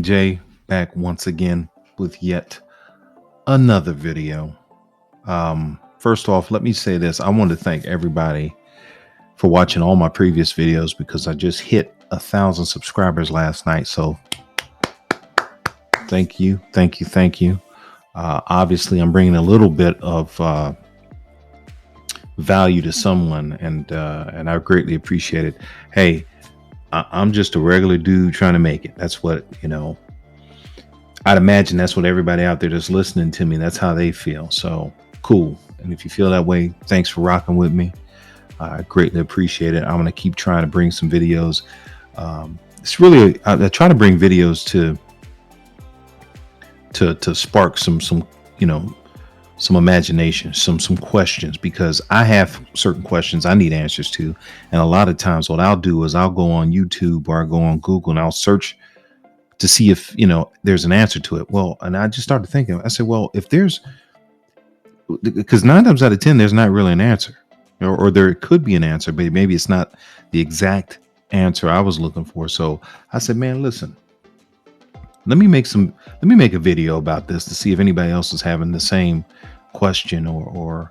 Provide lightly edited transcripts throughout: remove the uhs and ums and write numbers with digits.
King J, back once again with yet another video. First off, let me say this. I want to thank everybody for watching all my previous videos because I just hit 1,000 subscribers last night. So thank you. Obviously, I'm bringing a little bit of value to someone, and I greatly appreciate it. Hey, I'm just a regular dude trying to make it. That's what, I'd imagine that's what everybody out there that's listening to me, that's how they feel. So cool. And if you feel that way, thanks for rocking with me. I greatly appreciate it. I'm going to keep trying to bring some videos. It's really, I try to bring videos to spark some imagination, some questions, because I have certain questions I need answers to. And a lot of times what I'll do is I'll go on YouTube or I go on Google and I'll search to see if, there's an answer to it. Well, and I just started thinking, I said, well, because 9 times out of 10, there's not really an answer, or there could be an answer, but maybe it's not the exact answer I was looking for. So I said, man, listen, let me make a video about this to see if anybody else is having the same question or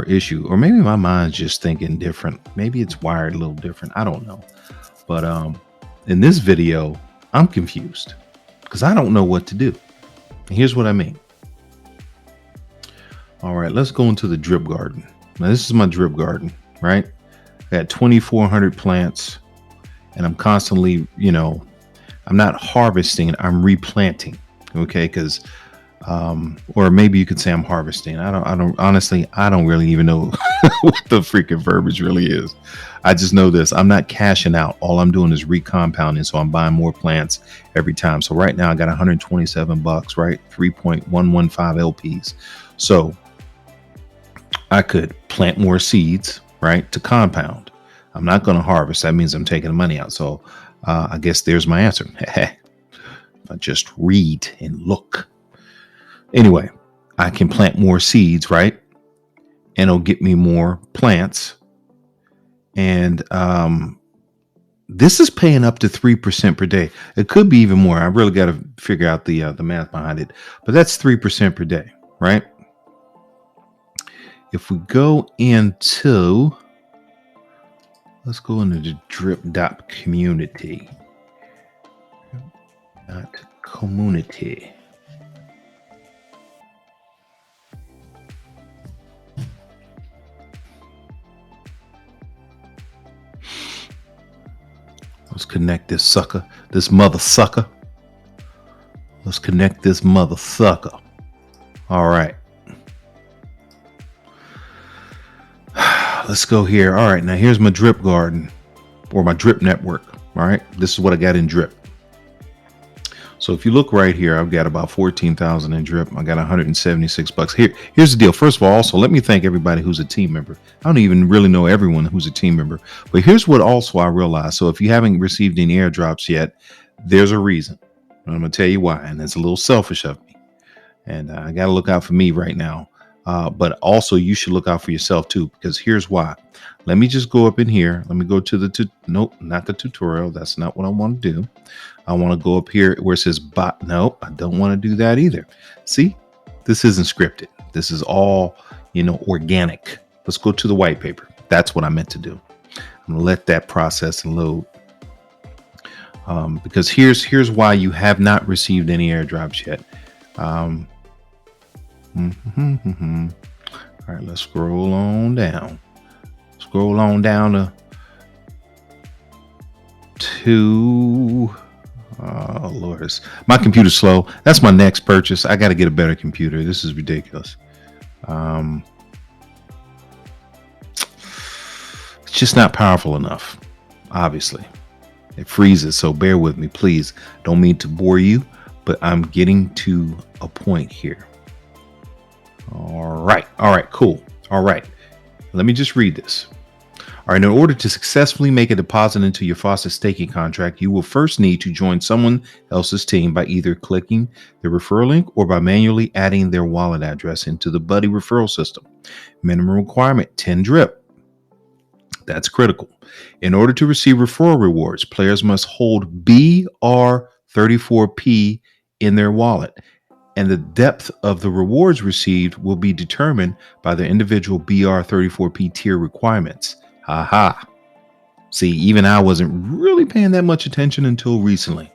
issue, or maybe my mind's just thinking different. Maybe it's wired a little different. I don't know. But in this video, I'm confused because I don't know what to do. And here's what I mean. All right, let's go into the drip garden. Now, this is my drip garden, right? I got 2,400 plants, and I'm constantly, I'm not harvesting, I'm replanting. Okay, because or maybe you could say I'm harvesting. I don't really even know what the freaking verbiage really is. I just know this. I'm not cashing out. All I'm doing is recompounding. So I'm buying more plants every time. So right now I got $127, right? 3.115 LPs. So I could plant more seeds, right, to compound. I'm not going to harvest. That means I'm taking the money out. So I guess there's my answer. I just read and look. Anyway, I can plant more seeds, right? And it'll get me more plants. And this is paying up to 3% per day. It could be even more. I really got to figure out the math behind it. But that's 3% per day, right? If we go into, let's go into the drip dot community. Not community. Let's connect this sucker, this mother sucker. Let's connect this mother sucker. All right. Let's go here. All right. Now here's my drip garden or my drip network. All right. This is what I got in drip. So if you look right here, I've got about 14,000 in drip. I got $176 Here's the deal. First of all, also, let me thank everybody who's a team member. I don't even really know everyone who's a team member, but here's what also I realized. So if you haven't received any airdrops yet, there's a reason. And I'm going to tell you why. And it's a little selfish of me. And I got to look out for me right now. But also you should look out for yourself too, because here's why. Let me just go up in here. Let me go to nope, not the tutorial. That's not what I want to do. I want to go up here where it says bot. Nope, I don't want to do that either. See, this isn't scripted. This is all, organic. Let's go to the white paper. That's what I meant to do. I'm gonna let that process and load. Because here's why you have not received any airdrops yet. All right, let's scroll on down. Scroll on down to oh Lord, my computer's slow. That's my next purchase. I got to get a better computer. This is ridiculous. It's just not powerful enough. Obviously, it freezes. So bear with me, please. Don't mean to bore you, but I'm getting to a point here. All right, cool. All right, let me just read this. All right, in order to successfully make a deposit into your faucet staking contract, you will first need to join someone else's team by either clicking the referral link or by manually adding their wallet address into the Buddy referral system. Minimum requirement, 10 drip. That's critical. In order to receive referral rewards, players must hold BR 34p in their wallet. And the depth of the rewards received will be determined by the individual BR34P tier requirements. Haha. See, even I wasn't really paying that much attention until recently.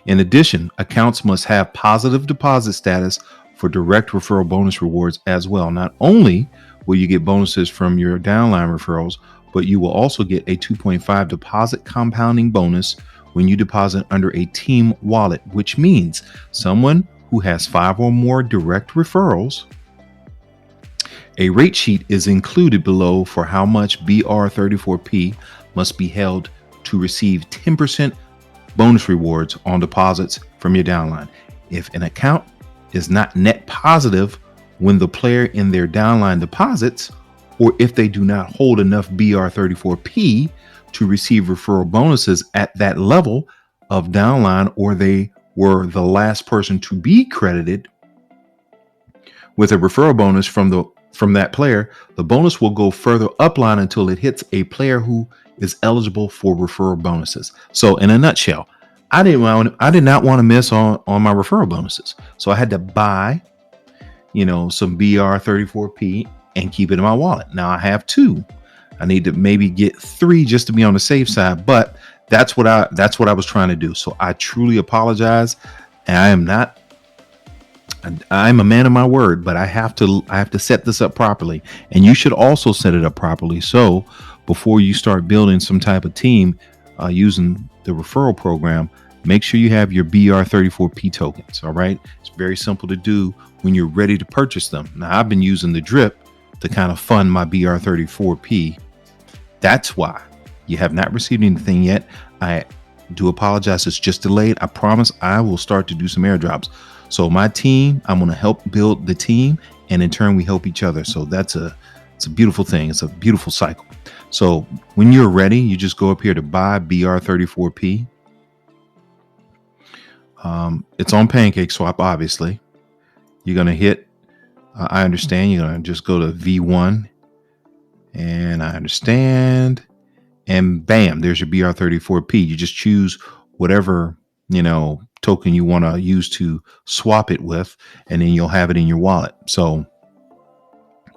In addition, accounts must have positive deposit status for direct referral bonus rewards as well. Not only will you get bonuses from your downline referrals, but you will also get a 2.5 deposit compounding bonus when you deposit under a team wallet, which means someone who has 5 or more direct referrals. A rate sheet is included below for how much BR34P must be held to receive 10% bonus rewards on deposits from your downline. If an account is not net positive when the player in their downline deposits, or if they do not hold enough BR34P to receive referral bonuses at that level of downline, or they were the last person to be credited with a referral bonus from that player, the bonus will go further upline until it hits a player who is eligible for referral bonuses. So in a nutshell, I did not want to miss on my referral bonuses. So I had to buy, some BR34P and keep it in my wallet. Now I have 2. I need to maybe get 3 just to be on the safe side, but that's what I was trying to do. So I truly apologize. And I'm a man of my word, but I have to set this up properly, and you should also set it up properly. So before you start building some type of team using the referral program, make sure you have your BR34P tokens. All right. It's very simple to do when you're ready to purchase them. Now I've been using the drip to kind of fund my BR34P. That's why you have not received anything yet. I do apologize. It's just delayed. I promise I will start to do some airdrops. So my team, I'm going to help build the team, and in turn we help each other. So it's a beautiful thing. It's a beautiful cycle. So when you're ready, you just go up here to buy BR34P. It's on Pancake Swap, obviously. You're going to hit, I understand. You're going to just go to V1, and I understand. And bam, there's your BR34P. You just choose whatever, token you want to use to swap it with, and then you'll have it in your wallet. So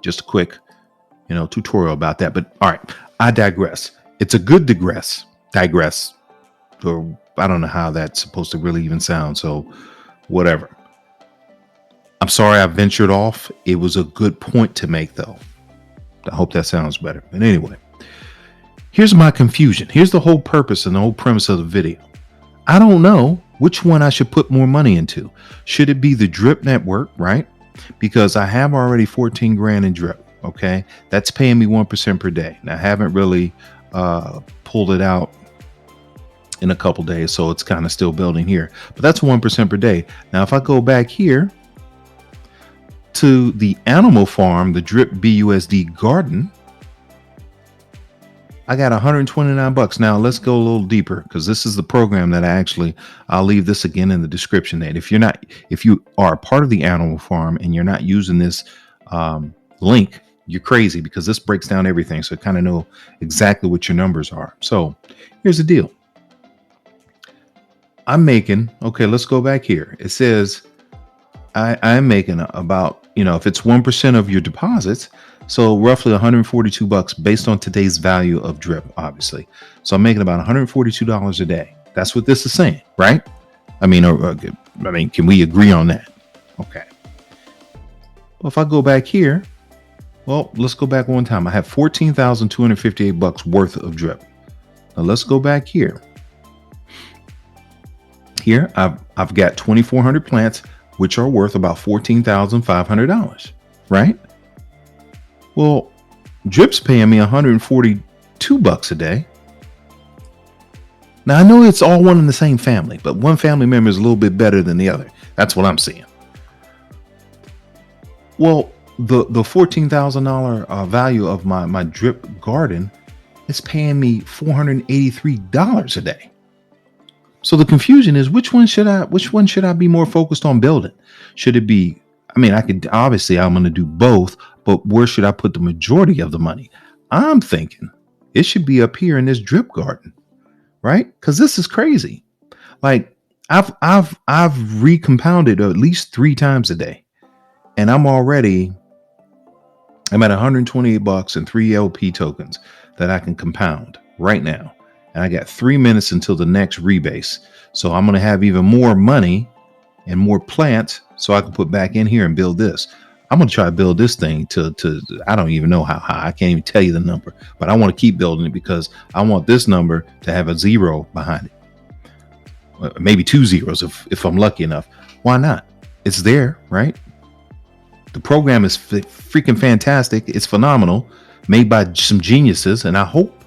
just a quick, tutorial about that. But all right, I digress. It's a good digress, or I don't know how that's supposed to really even sound. So whatever. I'm sorry I ventured off. It was a good point to make, though. I hope that sounds better. But anyway, here's my confusion. Here's the whole purpose and the whole premise of the video. I don't know which one I should put more money into. Should it be the drip network, right? Because I have already 14 grand in drip. Okay. That's paying me 1% per day. Now I haven't really pulled it out in a couple days, so it's kind of still building here, but that's 1% per day. Now, if I go back here to the animal farm, the drip BUSD garden, I got 129 bucks. Now let's go a little deeper, because this is the program that I'll leave this again in the description. That if you are a part of the animal farm and you're not using this link, you're crazy, because this breaks down everything. So kind of know exactly what your numbers are. So here's the deal. I'm making, okay, let's go back here. It says I'm making about, if it's 1% of your deposits, so roughly 142 bucks based on today's value of drip, obviously. So I'm making about $142 a day. That's what this is saying, right? I mean, can we agree on that? Okay. Well, if I go back here, well, let's go back one time. I have 14,258 bucks worth of drip. Now let's go back here. Here, I've got 2,400 plants, which are worth about $14,500, right? Well, drip's paying me 142 bucks a day. Now I know it's all one in the same family, but one family member is a little bit better than the other. That's what I'm seeing. Well, the $14,000 value of my drip garden is paying me $483 a day. So the confusion is, which one should I be more focused on building? Should it be, I'm going to do both, but where should I put the majority of the money? I'm thinking it should be up here in this drip garden, right? Because this is crazy. Like, I've recompounded at least 3 times a day, and I'm at $128 and 3 LP tokens that I can compound right now. And I got 3 minutes until the next rebase. So I'm going to have even more money and more plants so I can put back in here and build this. I'm going to try to build this thing to I don't even know how high. I can't even tell you the number, but I want to keep building it because I want this number to have a 0 behind it. Maybe 2 zeros if I'm lucky enough. Why not? It's there, right? The program is freaking fantastic. It's phenomenal, made by some geniuses. And I hope,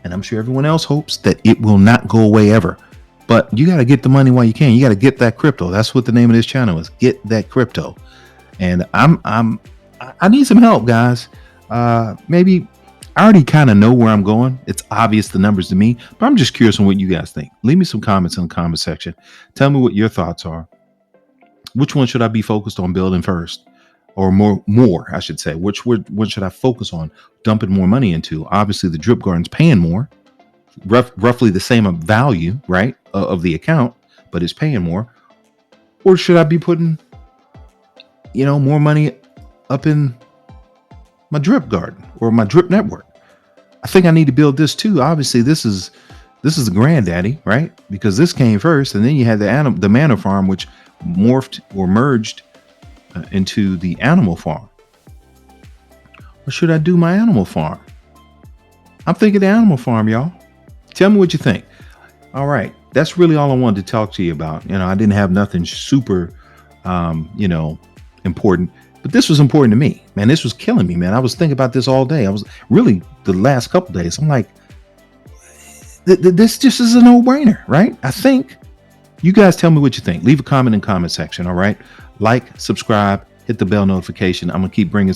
and I'm sure everyone else hopes, that it will not go away ever. But you got to get the money while you can. You got to get that crypto. That's what the name of this channel is. Get that crypto. And I need some help, guys. Maybe I already kind of know where I'm going. It's obvious the numbers to me, but I'm just curious on what you guys think. Leave me some comments in the comment section. Tell me what your thoughts are. Which one should I be focused on building first? Or more, I should say. Which should I focus on dumping more money into? Obviously, the drip garden's paying more, roughly the same value, right, of the account, but it's paying more. Or should I be putting, more money up in my drip garden or my drip network? I think I need to build this too. Obviously, this is the granddaddy, right? Because this came first, and then you had the manor farm, which morphed or merged into the animal farm. Or should I do my animal farm? I'm thinking the animal farm, y'all. Tell me what you think. All right. That's really all I wanted to talk to you about. I didn't have nothing super, important, but this was important to me, man. This was killing me, man. I was thinking about this all day. I was really the last couple days. I'm like, this just is a no-brainer, right? I think. You guys tell me what you think. Leave a comment in the comment section. All right. Like, subscribe, hit the bell notification. I'm going to keep bringing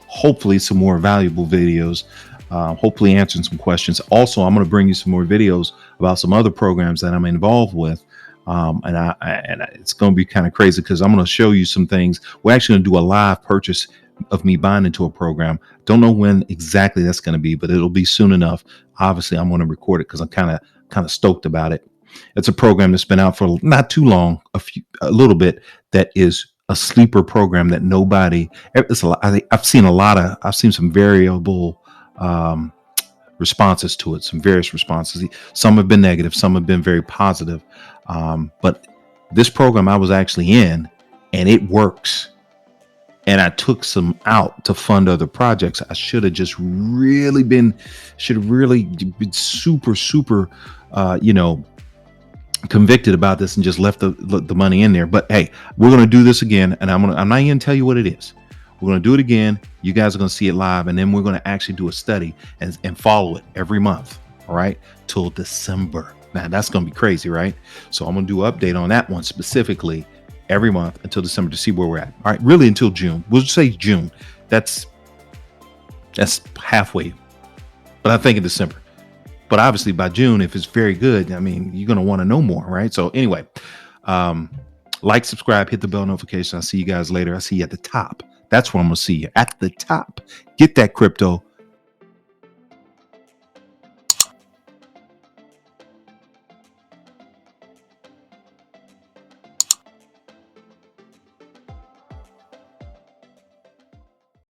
hopefully some more valuable videos, hopefully answering some questions. Also, I'm going to bring you some more videos about some other programs that I'm involved with. And it's going to be kind of crazy because I'm going to show you some things. We're actually going to do a live purchase of me buying into a program. Don't know when exactly that's going to be, but it'll be soon enough. Obviously, I'm going to record it because I'm kind of stoked about it. It's a program that's been out for not too long, a little bit, that is a sleeper program that nobody. I've seen some variable responses to it, some various responses. Some have been negative, some have been very positive. But this program I was actually in, and it works. And I took some out to fund other projects. I should have really been super, convicted about this and just left the money in there. But hey, we're going to do this again, and I'm not even tell you what it is. We're going to do it again. You guys are going to see it live, and then we're going to actually do a study and follow it every month. All right, till December. Now that's going to be crazy, right? So I'm going to do an update on that one specifically every month until December to see where we're at. All right, really until June. We'll just say June. That's halfway, but I think in December. But obviously by June, if it's very good, I mean, you're going to want to know more, right? So anyway, like, subscribe, hit the bell notification. I'll see you guys later. I'll see you at the top. That's where I'm going to see you, at the top. Get that crypto.